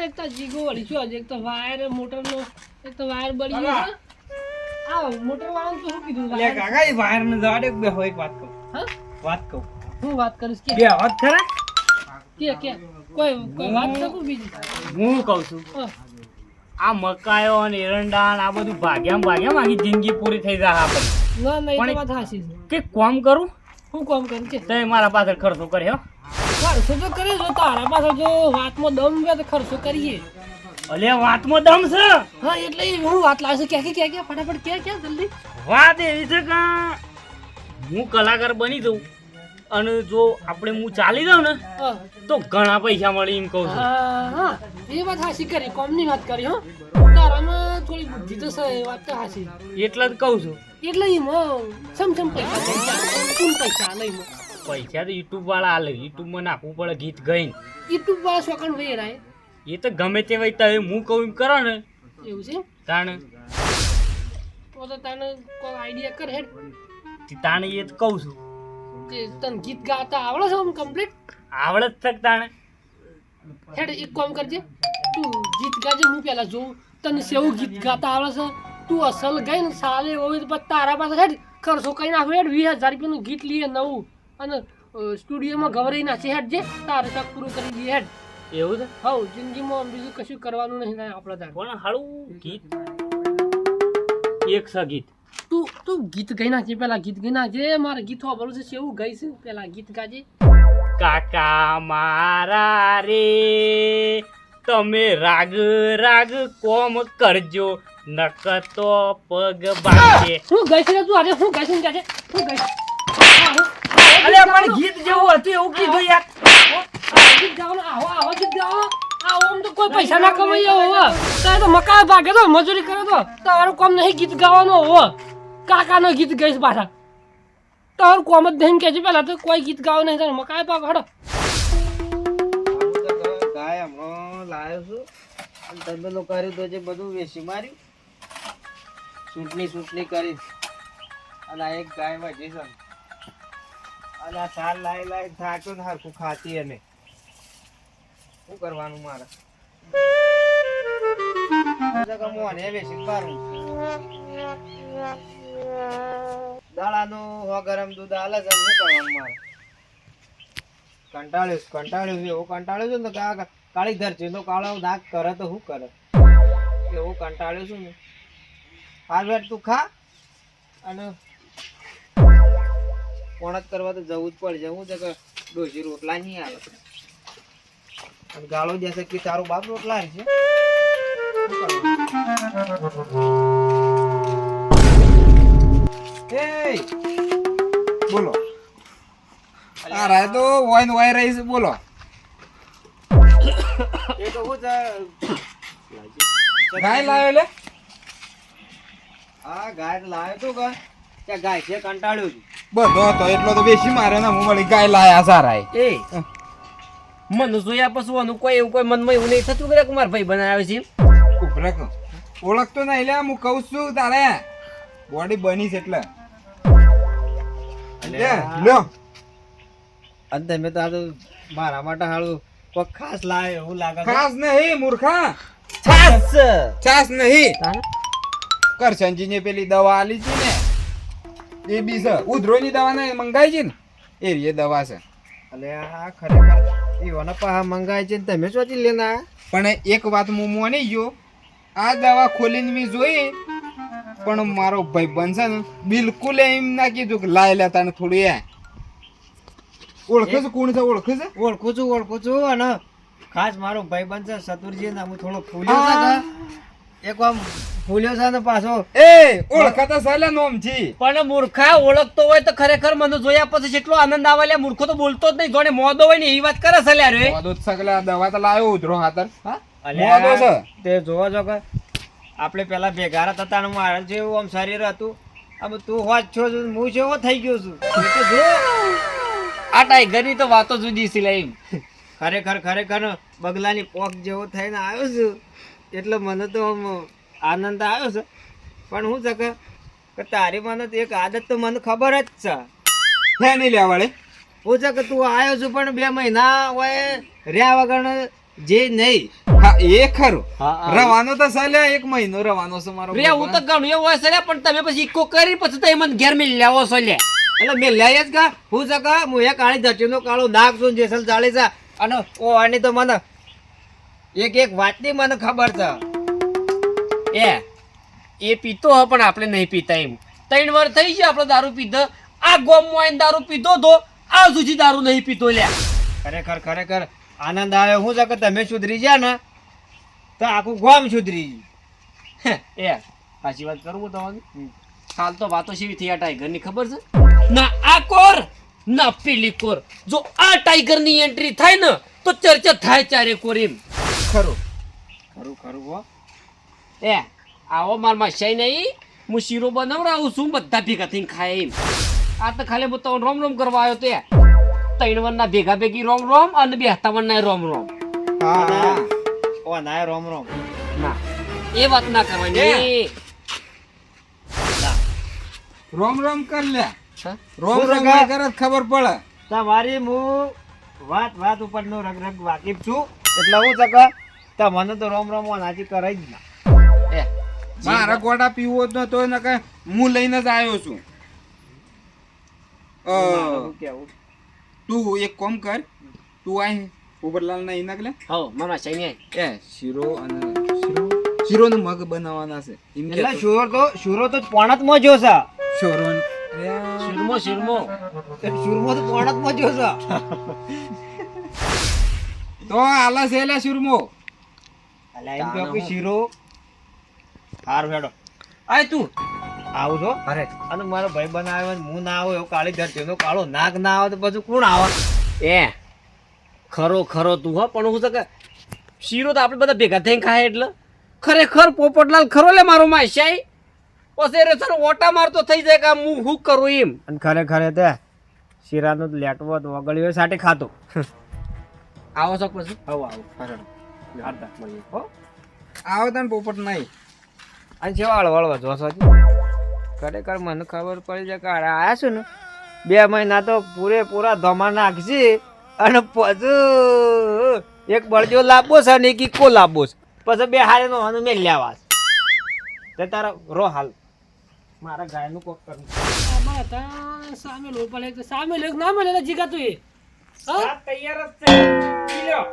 એક તો જીગો વળી છો એક તો વાયર મોટરનો એક તો વાયર બળી ગયો છે આ મોટર વાળાને તો શું કીધું લે કાકા એ વાયર ને જવા દે બે હોય એક વાત કહું હા વાત કહું હું વાત કરીશ કે બે વાત ખરા કે કોઈ વાત કરું બીજી હું કહું છું હા. આ મકાયો અને એરંડા ને આ બધું ભાગ્યામાં આખી જિંદગી પૂરી થઈ જાય આપણે ના ના એ પણ તો વાત હાચી છે કે કામ કરું હું કામ કરું કે તો મારા પાછળ ખર્ચો કર્યો ખર્ચો તો કરે જો તારા પાસે જો વાતમાં દમ ગયા તો ખર્ચો કરીએ અલે વાતમાં દમ છે હા એટલે હું વાત લાવશે કે ફટાફટ કે જલ્દી વાત એવી છે કે હું કલાકાર બની જઉં અને જો આપણે હું ચાલી જાઉં ને હા તો ઘણા પૈસા મળી એમ કહું છું હા એ વાત હાચી કરી કોમની વાત કરી હો તારામાં થોડી બુદ્ધિ તો છે એ વાત તો હાચી એટલે જ કહું છું એટલે એમાં સમ પૈસા કોણ પૈસા લઈ પૈસા તો યુટ્યુબ વાળા હાલે યુટ્યુબમાં નાખવું પડે ગીત ગઈને યુટ્યુબ વાળા શોખણ વેરાય એ તો ગમે તે વઈ તમે હું કહું એમ કરો ને એવું છે તાણે તો તને કોઈ આઈડિયા કર હેડ તાણે એ જ કહું છું કે તને ગીત ગાતા આવડે છે આમ કમ્પ્લીટ આવડે જ તક તાણે હેડ એક કામ કરજે તું ગીત ગાજે હું પેલા જોઉં તને સેવું ગીત ગાતા આવડે છે તું અસલ ગઈ ને સાલે હોય તો પછી તારા પાસે હેડ ખર્ચો કઈ નાખો હેડ 20,000 રૂપિયાનું ગીત લઈએ નવું અને સ્ટુડિયોમાં ગવરાઈ નાખી હેડ જે તારે તક પૂરું કરી દઈએ હેડ એવું છે હવ જિંદગીમાં બીજું કશું કરવાનું નહીં થાય આપણે તાર પણ હાલું ગીત એક છે ગીત તું ગીત ગઈ નાખજે પેલા ગીત ગઈ નાખજે મારે ગીત સાંભળવું છે સેવું ગઈ છે પેલા ગીત ગાજે કાકા મારા રે તમે રાગ રાગ કોમ કરજો નકતો પગ બાંધે હું ગઈ છે તું આજે હું ગઈ છે ગાજે હું ગઈ અલે પણ ગીત જેવું હતું એવું કીધું યાર ગીત ગાવાનું આવો ગીત ગાવો આવો આમ તો કોઈ પૈસા ના કમાઈ હોવે તારે તો મકાન ભાગે તો મજૂરી કરે તો તારું કામ નહીં ગીત ગાવાનું હોવે કાકાનો ગીત ગઈશ પાછા તારું કોમ જ નહીં કહેજે પેલા તો કોઈ ગીત ગાવ નહીં તારે મકાઈ પાક હડો ગાય હમણાં લાવ્યો છું અને તમે લોકો કર્યું તો જે બધું વેચી માર્યું ચૂંટણી કરી અને આ એક ગાય વધી છે અને આ સાલ લાઈ થાક્યો ને હરખું ખાતી અને શું કરવાનું મારે મોને વેચી મારું દાડાનું હો ગરમ દૂધ આલે છે શું કરવાનું મારે કંટાળ્યું એવો કંટાળ્યો છું ને કાળી ધર છે તો કાળો દાગ કરે તો શું કરે એવું કંટાળ્યો છું ને હાલ વેટ તું ખા અને પોણત કરવા તો જવું જ પડશે હું છે કે ડોસી રોટલા નહીં આવે અને ગાળો દેશે કે તારું બાપ રોટલા છે બોલો આ રાય તો વાઈન વાઈ રહી છે બોલો એ તો હું છે ગાય લાવ્યો લે હા ગાય લાવ્યો તો કે ત્યાં ગાય છે કંટાળ્યો છું બધો હતો એટલો તો બેસી મારે ને હું વળી ગાય લાયા સારા એ મન જોયા પછી ઓનું કોઈ એવું કોઈ મનમાં એવું નહીં થતું કે મારા ભાઈ બનાવે છે ઉભરાક ઓળખતો નહીં લે હું કહું છું તારે બોડી બની છે એટલે લ્યો અને તમે તો આ તો મારા માટે હાલું કોઈ ખાસ લાવે એવું લાગે છે. ખાસ નહીં મૂર્ખા છાસ છાસ નહીં કરશનજી ને પેલી દવા આલી છે ને એ બી છે ઉધરોની દવા ને મંગાઈ છે ને એવી એ દવા છે અને આ ખરેખર એવાના પાહા મંગાય છે ને તમે શોધી લેના આયા? પણ એક વાત હું માની ગયો આ દવા ખોલીને મેં જોઈ પણ મારો ભાઈ બનશે ને બિલકુલ એમ ના કીધું કે લાય લેતા ને થોડું એ ઓળખે છે કોણ છે ઓળખે છે ઓળખું છું અને ખાસ મારો ભાઈ બનશે સતુરજી ને હું થોડો ફૂલ્યો છે કે એક આમ ફૂલ્યો છે ને પાછો એ ઓળખાતા સાલા નોમ છી પણ મૂર્ખા ઓળખતો હોય તો ખરેખર મને જોયા પછી જેટલો આનંદ આવે લે મૂર્ખો તો બોલતો જ નહીં જોડે મોદો હોય ને એવી વાત કરે છે લ્યા રે મોદો સગલા દવા તો લાવ્યો ઉધરો હાતર હા અલ્યા, મોદો છે તે જોવા જો કે આપણે પેલા ભેગા હતા ને મારે જેવું આમ શરીર હતું આમ તું હોત છો હું જેવો થઈ ગયો છું એ તો જો આ ટાઈગરની તો વાતો જુદી છે લે એમ ખરેખર બગલાની પોક જેવો થઈને આવ્યો છું એટલે મને તો આમ આનંદ આવ્યો છે પણ હું છે કે તારી મને તો એક આદત તો મને ખબર જ છે હે નહીં લેવાડે હું છે કે તું આવ્યો છું પણ 2 મહિના હોય રહ્યા વગર જે નહીં હા હા એ ખરું હા, હા. રવાનો તો ચાલ્યા 1 મહિનો રવાનો છે મારો રે હું તો ઘણું એવું હોય છે લે, પણ તમે પછી ઇકો કરી પછી તમે મને ઘેર મેં લાવો છો લે. એટલે મેં લઈ જ કા હું સકા હું એ કાળી ધરતીનો કાળો નાગ છું ને જેસલ ચાલે છે અને ઓ આની તો મને એક વાતની મને ખબર છે. એ પીતો હ પણ આપણે નહીં પીતા એમ. 3 વાર થઈ ગયા આપણે દારૂ પીધો. આ ગોમમાં આવીને દારૂ પીધો તો આ સુધી દારૂ નહીં પીતો લ્યા. ખરેખર ખરેખર આનંદ આવ્યો હું છે કે તમે સુધરી ગયા ને તો આખું ગામ સુધરી ગયું. સાચી વાત કરું હું તમારી. હાલ તો વાતો શેવી થઈ આ ટાઈગરની ખબર છે? ના આ કોર ના પેલી કોર. જો આ ટાઈગરની એન્ટ્રી થાય ને તો ચર્ચા થાય ચારે કોર એમ. ખરું ખરું ખરું હો. આવો માર માશાઈ નહીં, હું શીરો બનાવડાવું છું, બધા ભેગા થઈને ખાય એમ. આ તો ખાલી હું તમને રોમ રોમ કરવા આવ્યો તો 3 વરના ભેગા ભેગી રોમ રોમ અને 57 ના રોમ રોમ. હા ઓ ના રોમ રોમ. ના એ વાત ના કરવાની. રોમ રોમ કર લે હા? રોમ હું રોમ રગા- કરે ખબર પડે. તમારી હું વાત ઉપરનો રગ રગ વાકેફ છું એટલે હું સકા તમને તો રોમ રોમ નાચી કરાઈ જ ના. મારા ગોડા પીવો જ નતો ને કે હું લઈને જ આવ્યો છું. મારું કેવું તું એક કામ કર, તું આય પોપટલાલ ના ઇનાક લે. હો માર માશાઈ નહીં. શીરો અને શીરો નું મગ બનાવવાના છે એમ કે એટલે શુરો તો પોણતમાં જો છે. શીરો શીરમો શીરમો. શુરમો તો પોણતમાં જો છે. તો આલા છે લે શીરમો. અલ્યા એમ કહો કે શીરો હાર હેડો આય તું આવું છો અરે અને મારો ભાઈ બનાવ્યો ને હું ના આવું એવો કાળી ધરતીનો કાળો નાગ ના આવે તો પછી કોણ આવે? ખરો ખરો તું હો, પણ હું છે કે શીરો તો આપણે બધા ભેગા થઈને ખાય એટલે ખરેખર પોપટલાલ ખરો લે મારો માશાઈ. પછી રે સર ઓટા મારતો થઈ જાય કે આ હું શું કરું એમ. અને ખરેખર તે શીરાનો લેટવો તો વગળ્યો સાથે ખાતો. આવો છો પછી આવું આવું ખરેખર હારતા મળીએ હો. આવો તને પોપટ નહીં. અને જેવા હળવળવા જોશો ખરેખર મને ખબર પડી છે કે આયા છું ને 2 મહિના તો પૂરેપૂરા ધમા નાખશે અને પછી એક બળજો લાવવો છે ને એક ઇકો લાવવો છે પછી 2 હારે નો આનું મેં લેવા છે તારા રો હાલ મારા ગાયનું કોક કરવું અમારા ત્યાં સામે લો પડે તો સામે લે ના મળે જીગા તું એ હા તૈયાર જ છે પી લ્યો.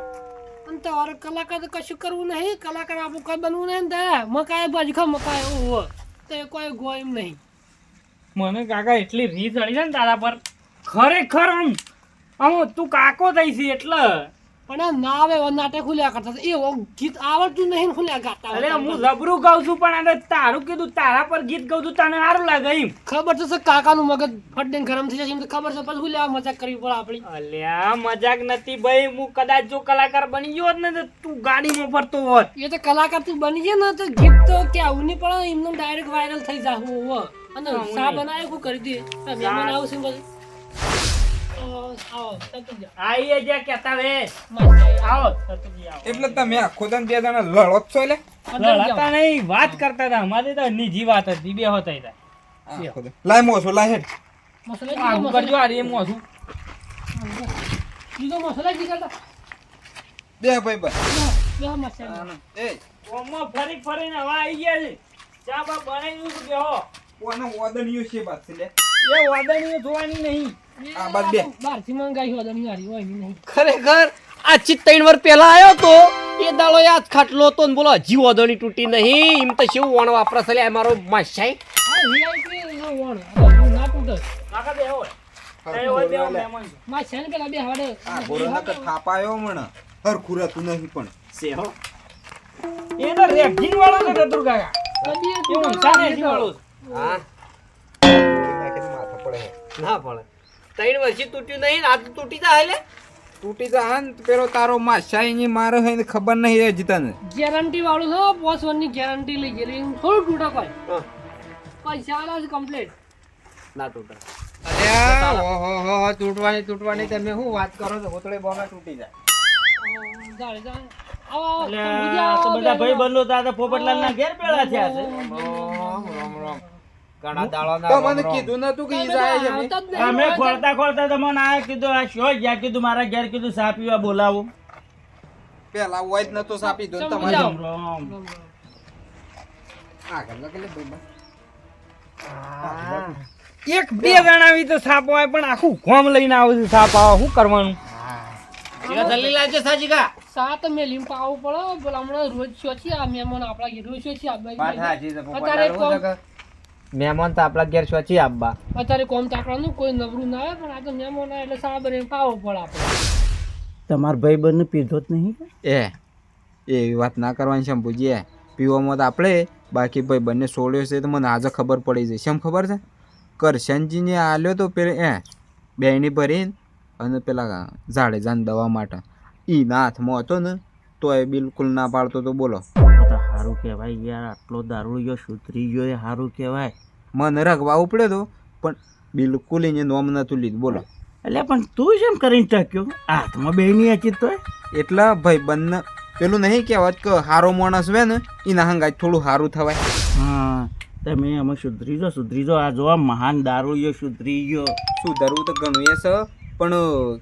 અને તમારે કલાકાર તો કશું કરવું નહીં, કલાકાર આપણું કઈ બનવું નહીં ને મકાઈ બાજુ ખા મકાઈ ઓહો તો કોઈ ગો એમ નહીં. મને કાકા એટલી રીત ચડી છે ને તારા પર ખરેખર આમ તું કાકો થઈ છે એટલે પણ આ ના આવે એવા નાટક ખુલ્યા કરતા હતા. એ ગીત આવડતું નહીં ને ખુલ્યા ગાતા અરે હતા. હું જબરું ગાઉં છું પણ આને તારું કીધું તારા પર ગીત ગાઉં છું તને સારું લાગે એમ. ખબર તો છે કાકાનું મગજ ફટદીને ગરમ થઈ જશે એમ તો ખબર છે, પછી ખુલ્યા મજાક કરવી પડે આપણી. અલ્યા મજાક નથી ભાઈ, હું કદાચ જો કલાકાર બની ગયો હોત ને તો તું ગાડીમાં ફરતો હોત. એ તો કલાકાર તું બની જાય ને તો ગીત તો કેવું નહીં પડે, એમને ડાયરેક્ટ વાયરલ થઈ જાવ હોવ. અને શા બનાવે શું કરી દે મહેમાન આવશે પછી આવો સતુજી આઈએ જ્યાં કહેતા રે મસ્ત આવો સતુજી આવો. એટલે તમે આખો દાન 2 જણા લડો જ છો લે. લડતા નહીં, વાત કરતા હતા અમારી તો નિજી વાત હતી, બે હોતા હતા. આખો દાન. લાય મોસો લાય હેડ. મસાલા આગું કરજો આ રે મોસું જીગો મસાલા જીગા બે ભાઈ બસ. બે મસાલા એ ઓમાં ફરી ફરીને હવે આવી ગયા છે. ચા બા બનાવી દઉં છું બેહો. કોનો ઓદણીયો છે બાત છે લે. એ વાદળીઓ જોવાની નહીં. આ બાદ બે. બહારથી મંગાઈ હોય દણી વાળી હોય નહીં. ખરેખર આજથી 3 વાર પહેલા આવ્યો તો એ દાડો યાદ ખાટલો હતો ને બોલો હજી ઓદોની તૂટી નહીં. એમ તો શું વણ વાપરા છે લે મારો માશાઈ. હા VIP નો વણ હવે ના તૂટે. કાકા બેહો. એ હોય બેહો મહેમાન છે. માં છે ને પેલા બે હાડે આ ગોરાના તો થાપાયો મણ હરખું રહેતું નહીં પણ. છે હો. એ તો રેગિંગ વાળો છે ગદુર કાકા. કદી એ ઊંચા રેગિંગ વાળો છે. હા માથા પડે. ના પડે. 3 વર્ષથી તૂટ્યું નહીં, આ તો તૂટી જાય લે. તૂટી જા ને પેલો તારો માશાઈ ની મારે હે ને ખબર નહીં હજી તને. ગેરંટી વાળું છે, પોસ વન ની ગેરંટી લઈ ગયેલી એમ થોડું તૂટે કોઈ હા, પૈસા આલા છે કમ્પ્લીટ. ના તૂટે. અલ્યા ઓહો તૂટવાની તમે શું વાત કરો છો? હોતળે બોમાં તૂટી જાય. જાણે જાણે આવો અલ્યા, આ તો બધા ભાઈ બંધો તા તો પોપટલાલના ઘેર પેલા થયા છે. રોમ ઘણા દાડો તો મને કીધું નતું કે ઈ જાય છે અમે. અમે ખોલતા ખોલતા તમને આ કીધું આ શો ગયા કીધું મારા ઘેર કીધું ચા પીવા બોલાવો. પેલા હોય જ નતો સાપી દો ને ચમ તમારે જાઓ. રામ. આગળ લખેલે ભાઈબંધ. એક બે જણાવી તો સાપ હોય પણ આખું ગોમ લઈને આવે છે સાપ આવે શું કરવાનું શીખા જલ્દી લાવજે સાજીકા. સાત મેલીમ પાવું પડે બોલા હમણાં રોજ શોચી આ મહેમાન આપણા ઘેર રોજ શોચી આ બાજુ. વાત સાચી છે અત્યારે પોપટલાલ, હું છે કે મહેમાન તો આપણા ઘેર સ્વચ્છી આપવા અત્યારે કોમ તાકવાનું કોઈ નબળું ના આવે પણ આ તો મહેમાન આવે એટલે સાબ ને પાવો પડે આપણે. તમાર ભાઈ બંને પીધો જ નહીં એવી વાત ના કરવાની શંભુજી પીવામાં તો આપણે બાકી ભાઈ બંને સોળ્યો છે તો મને આજે ખબર પડી જાય શેમ ખબર છે કરશનજીને આલ્યો તો પેલા બેની ભરીને અને પેલા જાડેજાને દવા માટે એના હાથમાં હતો ને તો એ બિલકુલ ના પાડતો તો બોલો તો સારું કહેવાય યાર આટલો દારૂ ગયો સુધરી ગયો એ સારું કહેવાય મને રગવા ઉપડ્યો તો પણ બિલકુલ એને નોમ નતું લીધું બોલો એટલે પણ તું કેમ કરીને ટક્યો હાથમાં બેની હતી તો એટલે ભાઈ બંને પેલું નહીં કહેવત કે હારો માણસ હોય ને એના હંગાજ થોડું સારું થવાય હા તમે અમે સુધરી જાઓ આ જો આ મહાન દારૂ ગયો સુધરી ગયો સુધારવું તો ઘણું એ છે પણ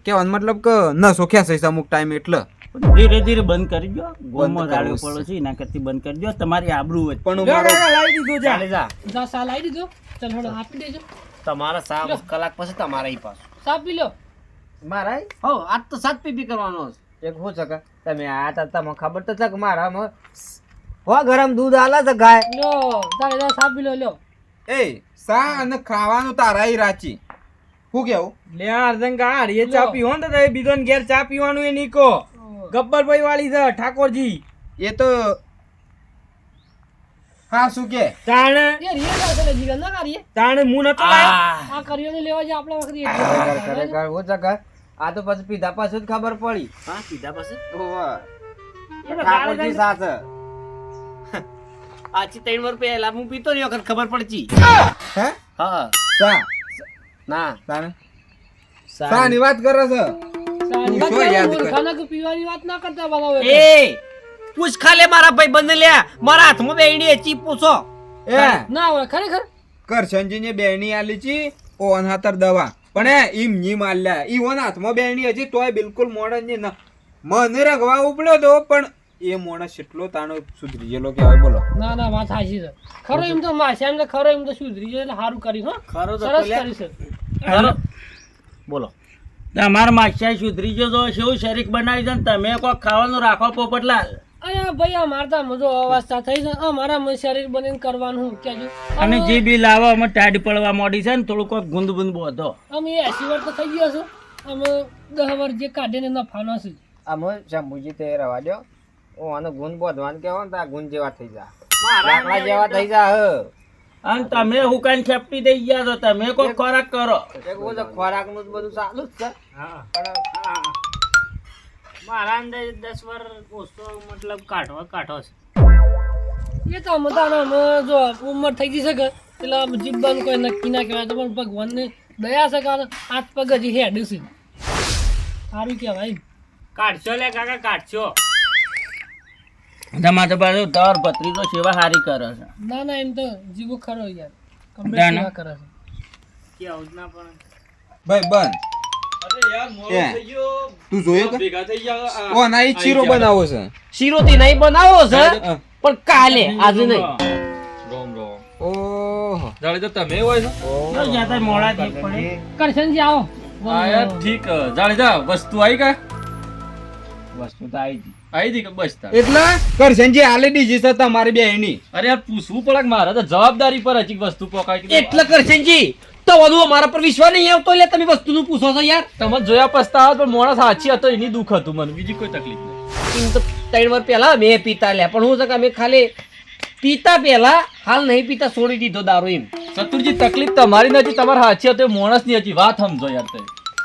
કહેવાનો મતલબ કે નસો ખેંચાય છે અમુક ટાઈમ એટલે પણ ધીરે ધીરે બંધ કરી દો ગોમમાં કરવું રાડ્યો છે. પડો છે એના કરતી બંધ કરી દો તમારી આબરૂ વચ્ચે પણ જા મારો કાકા લાવી દીધું જા ચાલે જા. જા સા લાવી દીધો ચાલ થોડો આપી દેજો તમારા 7 કલાક પછી તમારા ઈ પાછું. સાપ પી લો. મારા હો આજ તો 7 પીપી કરવાનો છે. એક શું છે કે તમે આ તો તમને ખબર તો છે કે મારામાં હો ગરમ દૂધ આલે છે ગાય લ્યો તારે સાપ પી લો લ્યો. એ સા અને ખાવાનું તારા રાચી શું કેવું લે અર્ધંગા હાડીએ ચા પીવો ને તો તમે બીજો ને ઘેર ચા પીવાનું એ નીકો ગબ્બરભાઈ વાળી છે ઠાકોરજી એ તો હા શું કે તાણ એ રીએ કરશે લે જીગર ના કરીએ તાણ હું નતો લાયો આ કર્યો ને લેવા જે આપણા વખતે ખરેખર શું છે કે આ તો પછી પીધા પાછું જ ખબર પડી હા પીધા પછી ઠાકોરજી સાથે આજથી 3 વર્ષ પહેલા હું પીતો ને એ વખત ખબર પડતી. હે હા સા ના તાને સા ની વાત કરે છે સારી વાત શું યાદ કરો, કર? ખાના કે પીવાની વાત ના કરતા બનાવો એ પૂછ ખાલે મારા ભાઈ બંને લે મારા હાથમાં બેડી ચી પૂછો. એ ના હોય ખરેખર કરશનજી ને બેની આલી છી ઓન હાતર દવા પણ ઈમ ની માલ્યા ઈ ઓન હાથમાં બેની હજી તોય બિલકુલ મોડન ની ના મને રગવા ઉપડ્યો તો પણ એ મોણસ એટલો તાણો સુધરી ગયેલો કે હવે બોલો ના ના વાત સાચી છે ખરો એમ તો માસ્યા એમ તો ખરો એમ તો સુધરી જાય એટલે સારું કરી હો ખરો તો સરસ પેલા- કરી છે ખરો. બોલો તમારા માસ્યા સુધરી ગયો તો કેવું શરીક બનાવી છે ને તમે કોક ખાવાનું રાખો પોપટલાલ અયા ભાઈ અમારે તો મજો અવસ્થા થઈ છે અમારા મન શરીર બનીને કરવાનું હું કેજો અને જે બી લાવો અમે ટાઈડ પડવા મોડી છે ને થોડું કોક ગુંદ ગુંદ બોધો અમે 80 વર્ષ તો થઈ ગયો છે અમે 10 વર્ષ જે કાઢીને નફાનો છે આમ શંભુજી તે રવા દો હું આનો ગુણ બોધવાનું કહેવો ને તો આ ગુણ જેવા થઈ જા મારા લાકડા જેવા થઈ જા હ અને તમે હુકાઈને ખેપટી દઈ ગયા છો તમે કોક ખોરાક કરો એક બધું ખોરાકનું જ બધું ચાલુ જ છે પણ મારા અંદાજે 10 વર્ષ ઓછો મતલબ કાઢો છે એ તો અમે તો અમે જો ઉંમર થઈ ગઈ છે કે એટલે જીવન કોઈ નક્કી ના કહેવાય તો પણ ભગવાનની દયા છે કે હાથ પગ હજી હેડ છે સારું કહેવાય કાઢશો લે કાકા કાઢશો તમારે પાછું તર પત્રી તો સેવા સારી કરે છે ના ના એમ તો જીવો ખરો યાર કમ્પ્લીટ ના, ના. સેવા કરે છે કે આવું જ ના પણ ભાઈ બંધ એ તું જોયો કે ઓ ના ઈ ચીરો બનાવો છે શીરો થી નહીં બનાવો છે હા. પણ કાલે આજે નહીં. ઓહો તો જ્યાં તાર મોડા થી પડે કરશનજી આવો વસ્તુ તો આવી ગઈ એટલે કરશનજી આલે દીધી છે તમારી બેની એટલે કરશનજી તો વધુ અમારા પર વિશ્વાસ નહીં આવતો એટલે તમે વસ્તુનું પૂછો છો યાર. તમે જોયા પસ્તાવા પણ મોણસ સાચી હતો એની દુઃખ હતું મને બીજી કોઈ તકલીફ નહીં એમ તો 3 વર્ષ પહેલા મેં પીતા લ્યા પણ હું છે કે અમે ખાલી પીતા પહેલા હાલ નહીં પીતા છોડી દીધો દારૂ એમ. ચતુરજી તકલીફ તમારી નથી તમારે સાચી હતી મોણસ ની હતી વાત સમજો યાર તે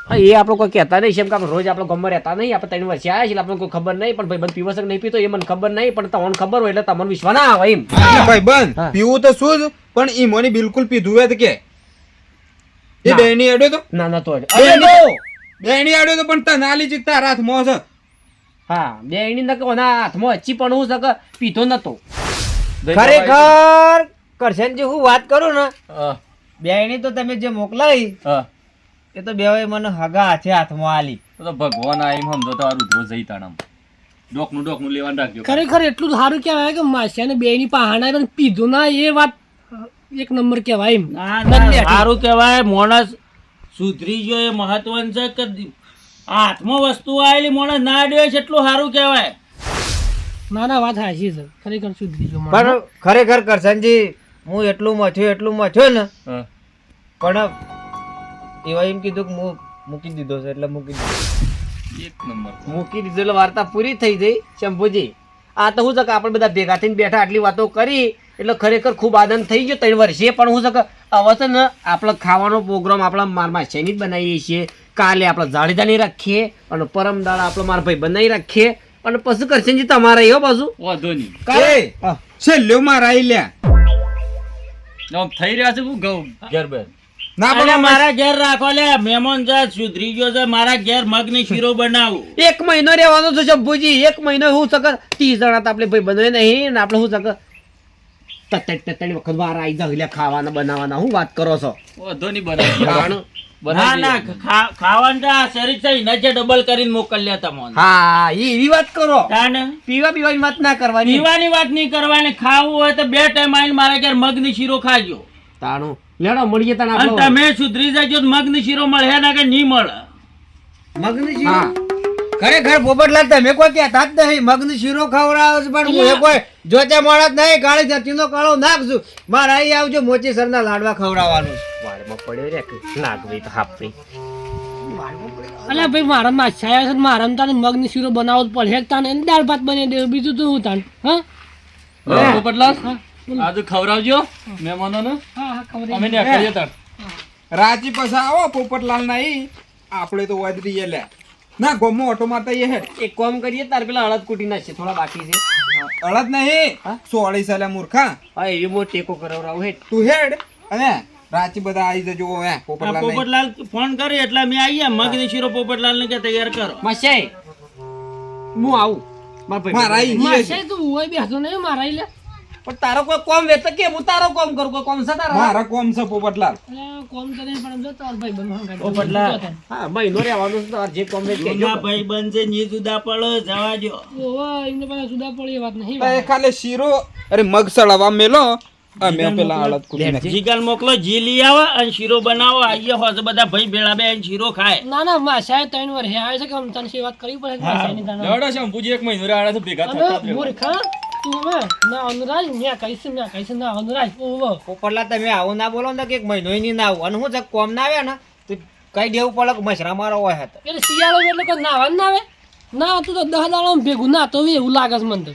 હા, એ આપણે કોઈ કહેતા નહીં છે એમ કે આપણે રોજ આપણે ગમમાં રહેતા નહીં આપણે 3 વર્ષે આવ્યા છીએ એટલે આપણને કોઈ ખબર નહીં પણ ભાઈ બંધ પીવો છે કે નહીં પીતો એ મને ખબર નહીં પણ તમને ખબર હોય એટલે તમને વિશ્વાસ ના આવે એમ. ભાઈ બંધ હા. પીવું તો શું જ પણ ઈ મને બિલકુલ પીધું હોય તો કે એ ના. બેની અડ્યો તો ના ના તો જ. બેની અડ્યો તો પણ તને આલી ચીક તારા હાથમાં છે હા બે એની નકો ના હાથમાં હજી પણ હું છે કે પીધો નતો. ખરેખર કરશનજી હું વાત કરું ને હા, બેની તો તમે જે મોકલાઈ હા. એ તો બે મને હગા હાથે હાથમાં આલી તો ભગવાન આ એમ સમજો તો આ રુદ્રો જઈ તાણામ ડોકનું લેવાનું રાખજો ખરેખર એટલું સારું કહેવાય કે માસિયાને બેયની પહાણા પણ પીધું ના એ વાત એક નંબર કહેવાય એમ. ના નથી ના લેતી. સારું કહેવાય માણસ સુધરી ગયો એ મહત્વનું છે કે હાથમાં વસ્તુ આવેલી માણસ ના ડ્યો છે એટલું સારું કહેવાય. ના ના વાત સાચી છે ખરેખર સુધરી ગયો માણસ. પણ ખરેખર કરશનજી હું એટલું મથ્યો ને હા. પણ એવા એમ કીધું કે હું મૂકી દીધો છે એટલે મૂકી દીધો. એક નંબર મૂકી દીધું એટલે વાર્તા પૂરી થઈ ગઈ શંભુજી. આ તો શું છે કે આપણે બધા ભેગા થઈને બેઠા આટલી વાતો કરી એટલે ખરેખર ખૂબ આનંદ થઈ ગયો 3 વર્ષે. પણ શું છે કે હવે છે ને આપણે ખાવાનો પ્રોગ્રામ આપણા મારમાં શેની જ બનાવીએ છીએ. કાલે આપણે જાળીદાની રાખીએ અને પરમ દાડા આપણે મારા ભાઈ બનાવી રાખીએ અને પછી કરશનજી તમારે એવો પાછું વાંધો નહીં એ છેલ્લો મારા આઈ લ્યા આમ થઈ રહ્યા છે હું ઘર બેર ના અરે પણ મારા ઘેર રાખો લે મહેમાન જાત સુધરી ગયો છે મારા ઘેર મગની શીરો બનાવું. 1 મહિનો રહેવાનો છે શંભુજી. 1 મહિનો શું છે કે 30 જણા તો આપણે ભાઈ બનાવે નહીં ને આપણે શું છે કે તત્તડી વખત વાર આવી જાવ એટલે ખાવાના બનાવવાના હું વાત કરો છો. વાંધો નહીં બનાવી ના ના ખાવાનું તો આ શરીર છે એના જે ડબલ કરીને મોકલ્યા તમને. હા એવી વાત કરો. તાને પીવા પીવાની વાત ના કરવાની. પીવાની વાત નહીં કરવાની. ખાવું હોય તો 2 ટાઈમ આવીને મારા ઘેર મગની શીરો ખાજો. તાણું લેડો મળીએ તને અને આપણે. તમે સુધરી જાજો તો મગની શીરો મળે ના કે નહીં મળે. મગની શીરો ખરેખર પોપટલાલ તમે કોઈ કહેતા જ નહીં મગની શીરો ખવડાવો છો પણ હું એ કોઈ જોતે માણસ નહીં કાળી ધરતીનો કાળો નાખશું મારા અહીં આવજો મોચી સરના લાડવા ખવડાવવાનું. વાળમાં પડ્યો રે કે લાગવી તો હાપરી. અલ્યા ભાઈ મારા માછા આવ્યા છે ને મારા તાને મગની શીરો બનાવવો જ પડે તાને એને દાળ ભાત બનાવી દેવું બીજું તો હું તાન હા પોપટલાલ આજે ખવડાવજો મહેમાનોને હા હા ખબર અમે ને કરીએ તાર રાજી પછી આવો પોપટલાલ ના ઈ આપણે તો વાદરી લે ના ગોમો ઓટો મારતા એ હેડ એક કામ કરીએ તાર પેલા અડદ કૂટી નાખીએ થોડા બાકી છે. અળદ નહીં 40 સાલા મૂર્ખા હા એવી મોટ ટેકો કરાવરાવ હેઠ. તું હેડ અને રાચી બધા આવી જજો હે આ પોપટલાલ નહીં. પોપટલાલ ફોન કરી એટલે અમે આવીએ મગની શીરો પોપટલાલ ને કે તૈયાર કરો. માસાઈ હું આવું મારા ભાઈ. મારા ઈ માછા તું હોય બેસતો નહીં મારા લે પણ તારો કોઈ કોમ વેત કે હું તારો કોમ કરું કોઈ કોમ છે તારા. મારા કોમ છે પોપટલાલ કોમ તો નહીં પણ જો તાર ભાઈ બનવા પોપટલાલ હા મહિનો રહેવાનું છે તાર જે કોમ વેત કહેજો. જૂના ભાઈ બનશે ની જુદા પડો જવા દો. ઓવા એમને પાછા સુધા પડી એ વાત નહીં એ ખાલી શીરો અરે મગ સળવા મેલો અમે પેલા અળદ કુટી નાખી. જીગલ મોકલો જી લઈ આવો અને શીરો બનાવો આવીએ હોજ બધા ભાઈ ભેળા બે શીરો ખાય. ના ના માછા 3 વર્ષે આવે છે કે અમ તને સેવા કરવી પડે માછાની તાને લેવડો શંભુજી 1 મહિનો રહ્યા તો ભેગા થતા જ રહેવું. મૂર્ખા તું હવે ના અનુરાજ મેં કહીશ ના અનુરાજ ઓવો પોપટલાલ તમે આવું ના બોલો ને કે 1 મહિનો નહીં ના આવું અને હું જગ કોમ ના આવે ને તો કઈ દેવું પડે કે મસરા મારો હોય હતો. એટલે શિયાળો એટલે કોઈ નાવા ના આવે ના તું તો 10 દાડા ભેગું ના તો એવું લાગે છે મને તો